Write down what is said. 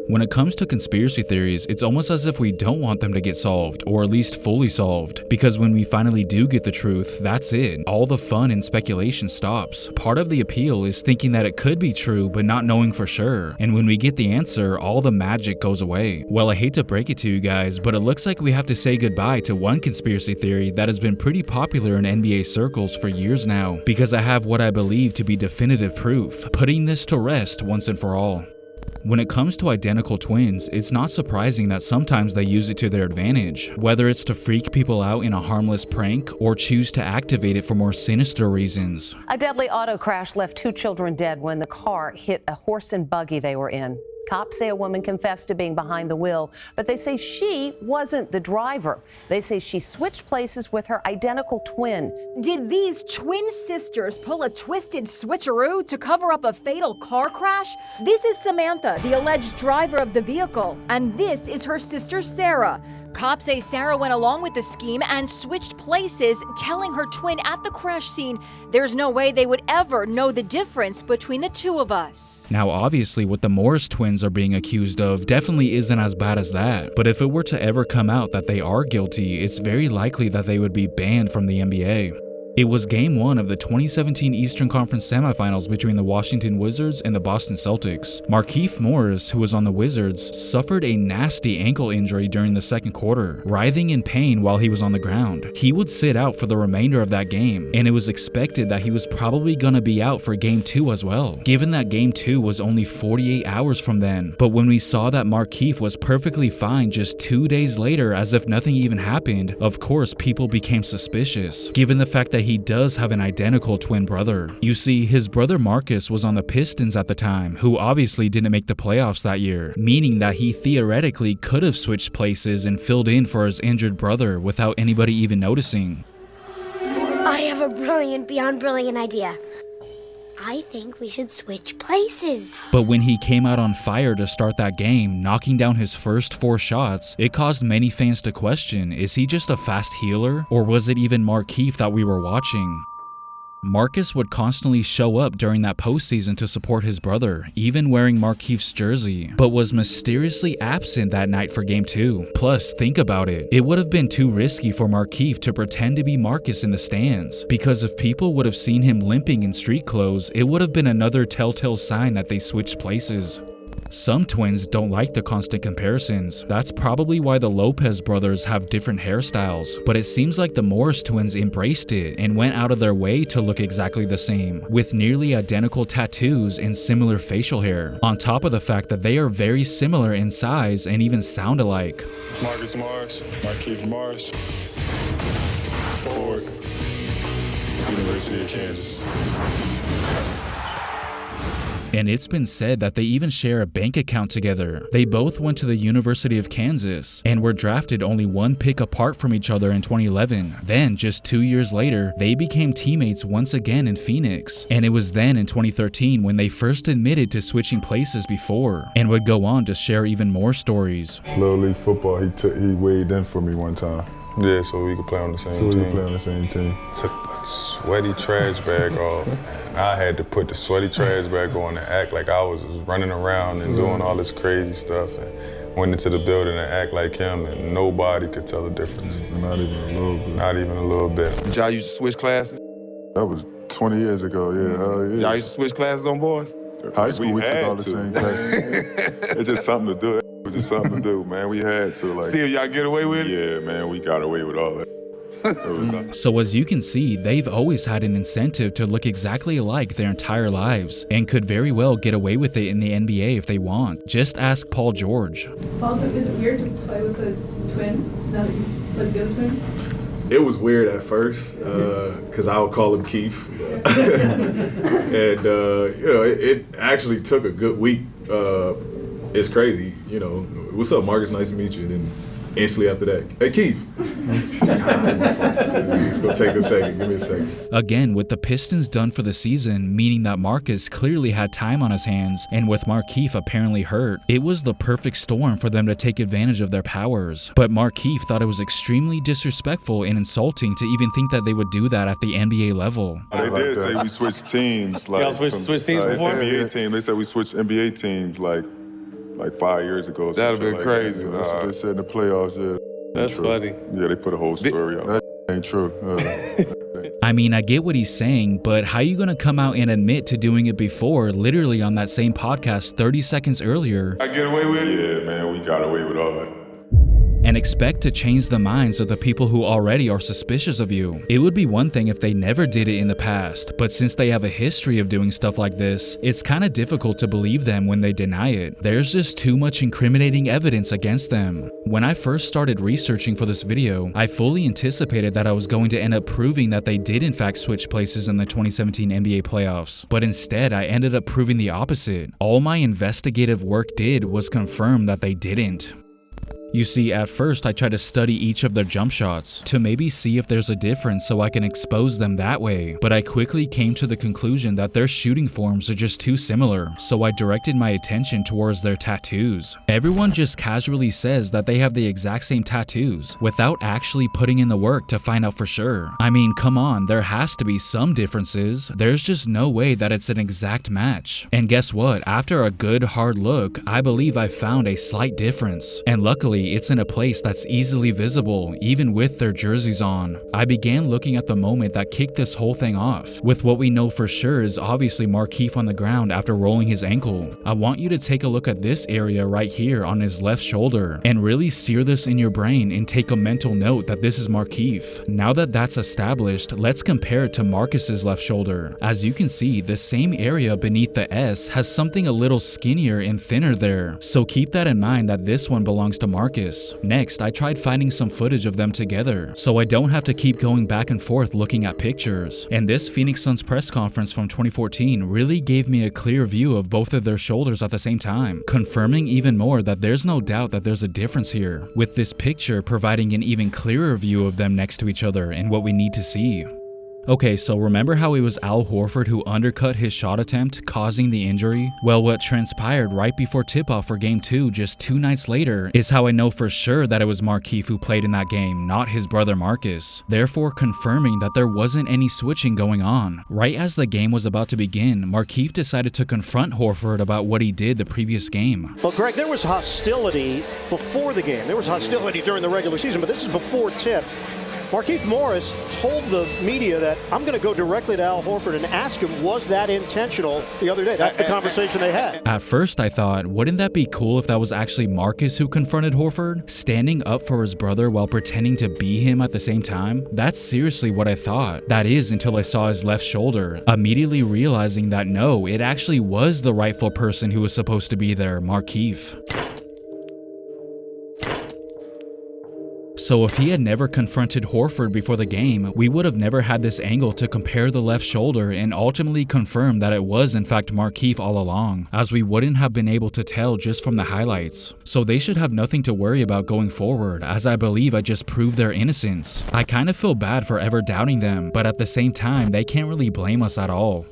When it comes to conspiracy theories, it's almost as if we don't want them to get solved, or at least fully solved, because when we finally do get the truth, that's it. All the fun and speculation stops. Part of the appeal is thinking that it could be true, but not knowing for sure. And when we get the answer, all the magic goes away. Well, I hate to break it to you guys, but it looks like we have to say goodbye to one conspiracy theory that has been pretty popular in NBA circles for years now, because I have what I believe to be definitive proof, putting this to rest once and for all. When it comes to identical twins, it's not surprising that sometimes they use it to their advantage, whether it's to freak people out in a harmless prank or choose to activate it for more sinister reasons. A deadly auto crash left 2 children dead when the car hit a horse and buggy they were in. Cops say a woman confessed to being behind the wheel, but they say she wasn't the driver. They say she switched places with her identical twin. Did these twin sisters pull a twisted switcheroo to cover up a fatal car crash? This is Samantha, the alleged driver of the vehicle, and this is her sister Sarah. Cops say Sarah went along with the scheme and switched places, telling her twin at the crash scene there's no way they would ever know the difference between the two of us. Now obviously what the Morris twins are being accused of definitely isn't as bad as that, but if it were to ever come out that they are guilty, it's very likely that they would be banned from the NBA. It was Game 1 of the 2017 Eastern Conference semifinals between the Washington Wizards and the Boston Celtics. Markieff Morris, who was on the Wizards, suffered a nasty ankle injury during the second quarter, writhing in pain while he was on the ground. He would sit out for the remainder of that game, and it was expected that he was probably gonna be out for Game 2 as well, given that Game 2 was only 48 hours from then. But when we saw that Markieff was perfectly fine just 2 days later as if nothing even happened, of course people became suspicious, given the fact that he does have an identical twin brother. You see, his brother Marcus was on the Pistons at the time, who obviously didn't make the playoffs that year, meaning that he theoretically could have switched places and filled in for his injured brother without anybody even noticing. I have a brilliant, beyond brilliant idea. I think we should switch places. But when he came out on fire to start that game, knocking down his first 4 shots, it caused many fans to question, is he just a fast healer, or was it even Markieff that we were watching? Marcus would constantly show up during that postseason to support his brother, even wearing Markieff's jersey, but was mysteriously absent that night for Game 2. Plus, think about it. It would have been too risky for Markieff to pretend to be Marcus in the stands, because if people would have seen him limping in street clothes, it would have been another telltale sign that they switched places. Some twins don't like the constant comparisons. That's probably why the Lopez brothers have different hairstyles, but it seems like the Morris twins embraced it and went out of their way to look exactly the same, with nearly identical tattoos and similar facial hair, on top of the fact that they are very similar in size and even sound alike. Marcus Morris, Markieff Morris, forward, University of Kansas. And it's been said that they even share a bank account together. They both went to the University of Kansas and were drafted only 1 pick apart from each other in 2011. Then, just 2 years later, they became teammates once again in Phoenix. And it was then in 2013 when they first admitted to switching places before, and would go on to share even more stories. Little league football, he weighed in for me one time. Yeah, so we could play on the same team. Took the sweaty trash bag off. I had to put the sweaty trash bag on and act like I was running around and doing all this crazy stuff. And went into the building and act like him, and nobody could tell the difference. Not even a little bit. Not even a little bit. Did y'all used to switch classes? That was 20 years ago, yeah. Y'all used to switch classes on boys? High school, we took all the to. same classes. It's just something to do. It was just something to do, man. We had to, like... See if y'all get away with it? Yeah, man, we got away with all that. So as you can see, they've always had an incentive to look exactly alike their entire lives, and could very well get away with it in the NBA if they want. Just ask Paul George. Paul, so is it weird to play with a twin now that you played the other twin? It was weird at first, because I would call him Keith. And, it actually took a good week. It's crazy, what's up, Marcus? Nice to meet you. And then instantly after that, hey, Keith. It's gonna take a second, give me a second. Again, with the Pistons done for the season, meaning that Marcus clearly had time on his hands, and with Markieff apparently hurt, it was the perfect storm for them to take advantage of their powers. But Markieff thought it was extremely disrespectful and insulting to even think that they would do that at the NBA level. They did say we switched teams. Like, y'all switched teams before? NBA team. They said we switched NBA teams, like, like 5 years ago. That'd have been crazy, That. That's what dog. they said in the playoffs. Yeah, That's true. funny. Yeah, they put a whole story out. That ain't true. I mean, I get what he's saying, but how you gonna come out and admit to doing it before, literally on that same podcast 30 seconds earlier, I get away with it? Yeah, man, we got away with all that. and expect to change the minds of the people who already are suspicious of you? It would be one thing if they never did it in the past, but since they have a history of doing stuff like this, it's kinda difficult to believe them when they deny it. There's just too much incriminating evidence against them. When I first started researching for this video, I fully anticipated that I was going to end up proving that they did in fact switch places in the 2017 NBA playoffs, but instead I ended up proving the opposite. All my investigative work did was confirm that they didn't. You see, at first I tried to study each of their jump shots to maybe see if there's a difference so I can expose them that way, but I quickly came to the conclusion that their shooting forms are just too similar, so I directed my attention towards their tattoos. Everyone just casually says that they have the exact same tattoos, without actually putting in the work to find out for sure. I mean, come on, there has to be some differences. There's just no way that it's an exact match. And guess what? After a good hard look, I believe I found a slight difference, and luckily it's in a place that's easily visible, even with their jerseys on. I began looking at the moment that kicked this whole thing off, with what we know for sure is obviously Markieff on the ground after rolling his ankle. I want you to take a look at this area right here on his left shoulder, and really sear this in your brain and take a mental note that this is Markieff. Now that that's established, let's compare it to Marcus's left shoulder. As you can see, the same area beneath the S has something a little skinnier and thinner there, so keep that in mind that this one belongs to Marcus. Next, I tried finding some footage of them together, so I don't have to keep going back and forth looking at pictures. And this Phoenix Suns press conference from 2014 really gave me a clear view of both of their shoulders at the same time, confirming even more that there's no doubt that there's a difference here, with this picture providing an even clearer view of them next to each other and what we need to see. Okay, so remember how it was Al Horford who undercut his shot attempt, causing the injury? Well, what transpired right before tip-off for Game 2 just 2 nights later is how I know for sure that it was Markieff who played in that game, not his brother Marcus, therefore confirming that there wasn't any switching going on. Right as the game was about to begin, Markieff decided to confront Horford about what he did the previous game. Well, Greg, there was hostility before the game. There was hostility during the regular season, but this is before tip. Markieff Morris told the media that I'm going to go directly to Al Horford and ask him, was that intentional the other day? That's the conversation they had. At first I thought, wouldn't that be cool if that was actually Marcus who confronted Horford, standing up for his brother while pretending to be him at the same time? That's seriously what I thought. That is until I saw his left shoulder, immediately realizing that no, it actually was the rightful person who was supposed to be there, Markieff. So if he had never confronted Horford before the game, we would have never had this angle to compare the left shoulder and ultimately confirm that it was in fact Markieff all along, as we wouldn't have been able to tell just from the highlights. So they should have nothing to worry about going forward, as I believe I just proved their innocence. I kind of feel bad for ever doubting them, but at the same time, they can't really blame us at all.